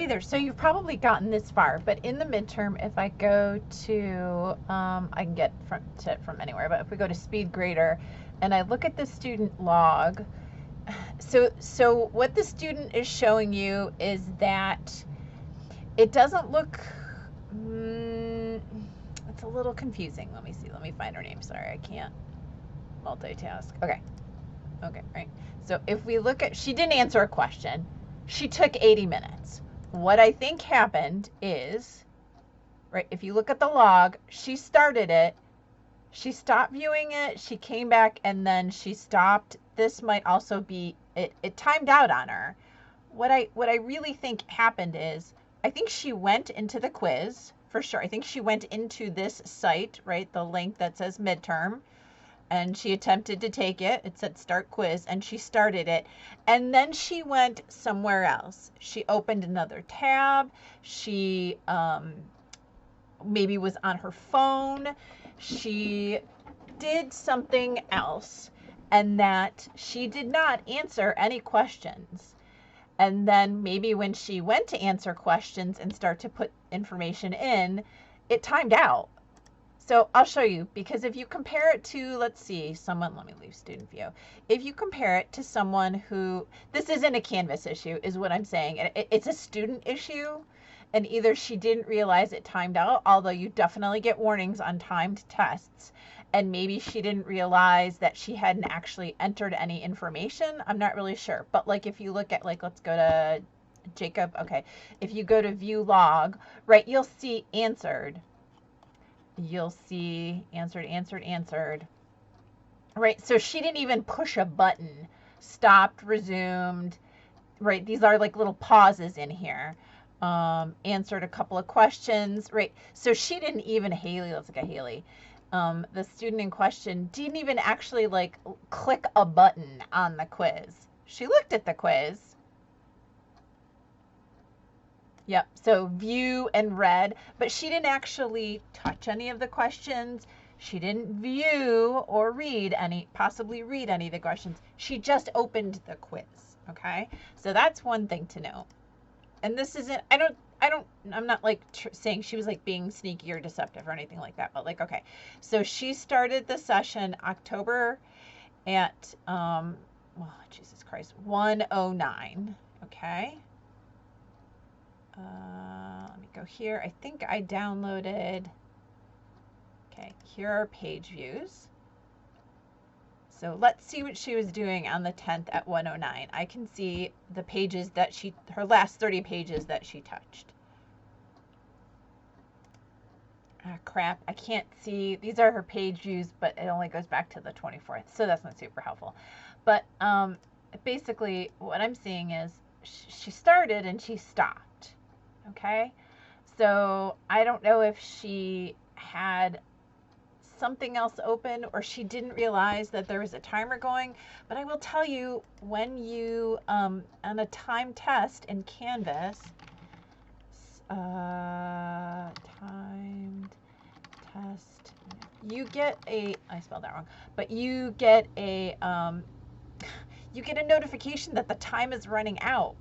Hey there, so you've probably gotten this far, but in the midterm, if I go to, I can get from anywhere, but if we go to SpeedGrader and I look at the student log, so what the student is showing you is that it doesn't look, it's a little confusing. Let me see, let me find her name. Sorry, I can't multitask. Okay, right. So if we look at, she didn't answer a question. She took 80 minutes. What I think happened is, right, if you look at the log, she started it, she stopped viewing it, she came back, and then she stopped. This might also be, it timed out on her. What I really think happened is, I think she went into the quiz, for sure. I think she went into this site, right, the link that says midterm, and she attempted to take it. It said start quiz, and she started it. And then she went somewhere else. She opened another tab. She maybe was on her phone. She did something else, and that she did not answer any questions. And then maybe when she went to answer questions and start to put information in, it timed out. So I'll show you, because if you compare it to, let's see, someone, let me leave student view. If you compare it to someone who, this isn't a Canvas issue, is what I'm saying. It's a student issue, and either she didn't realize it timed out, although you definitely get warnings on timed tests, and maybe she didn't realize that she hadn't actually entered any information. I'm not really sure. But like if you look at, like, let's go to Jacob. Okay, if you go to view log, right, you'll see answered. You'll see answered. Right, so she didn't even push a button. Stopped, resumed, right? These are like little pauses in here. Answered a couple of questions, right? So she didn't even, Haley, let's look at Haley. The student in question didn't even actually like click a button on the quiz. She looked at the quiz. Yep, so view and read, but she didn't actually touch any of the questions. She didn't view or read any, possibly read any of the questions. She just opened the quiz, okay? So that's one thing to know. And this isn't, I'm not like saying she was like being sneaky or deceptive or anything like that, but like, okay. So she started the session October at, well, Jesus Christ, 1:09, okay? Let me go here. I think I downloaded, okay, here are page views. So let's see what she was doing on the 10th at 1:09. I can see the pages that her last 30 pages that she touched. Ah, crap, I can't see. These are her page views, but it only goes back to the 24th, so that's not super helpful. But basically what I'm seeing is she started and she stopped. Okay, so I don't know if she had something else open or she didn't realize that there was a timer going, but I will tell you, when you, on a time test in Canvas, timed test, you get a, I spelled that wrong, but you get a notification that the time is running out,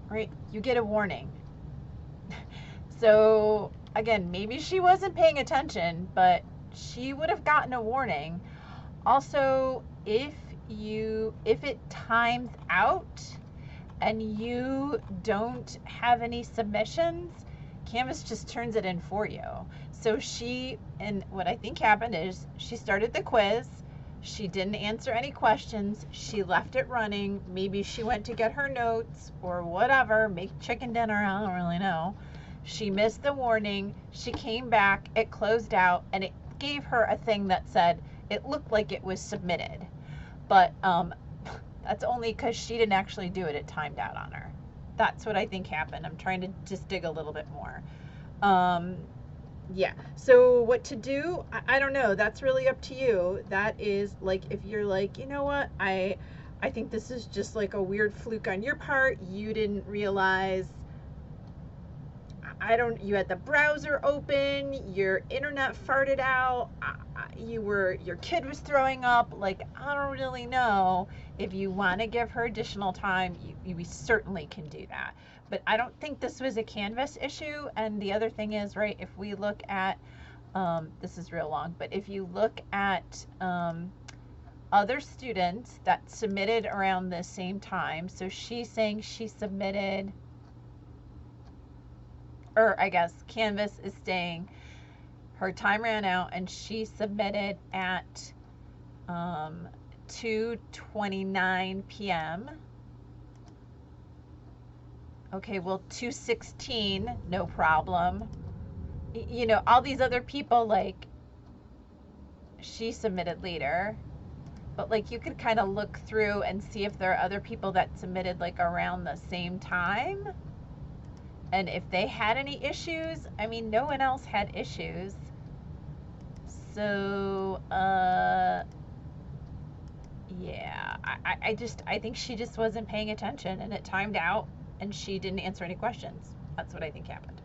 right? You get a warning. So again, maybe she wasn't paying attention, but she would have gotten a warning. Also, if it times out and you don't have any submissions, Canvas just turns it in for you. So and what I think happened is she started the quiz, she didn't answer any questions, she left it running, maybe she went to get her notes or whatever, make chicken dinner, I don't really know. She missed the warning, she came back, it closed out, and it gave her a thing that said it looked like it was submitted. But that's only because she didn't actually do it, it timed out on her. That's what I think happened. I'm trying to just dig a little bit more. Yeah, so what to do, I don't know, that's really up to you. That is like, if you're like, you know what, I think this is just like a weird fluke on your part, you didn't realize, you had the browser open, your internet farted out, your kid was throwing up, like, I don't really know. If you want to give her additional time, we certainly can do that. But I don't think this was a Canvas issue. And the other thing is, right, if we look at, this is real long, but if you look at other students that submitted around the same time, so she's saying she submitted, or I guess Canvas is saying her time ran out and she submitted at 2:29 p.m. Okay, well, 2:16, no problem. You know, all these other people, like, she submitted later. But, like, you could kind of look through and see if there are other people that submitted, like, around the same time. And if they had any issues. I mean, no one else had issues. So, yeah, I think she just wasn't paying attention and it timed out and she didn't answer any questions. That's what I think happened.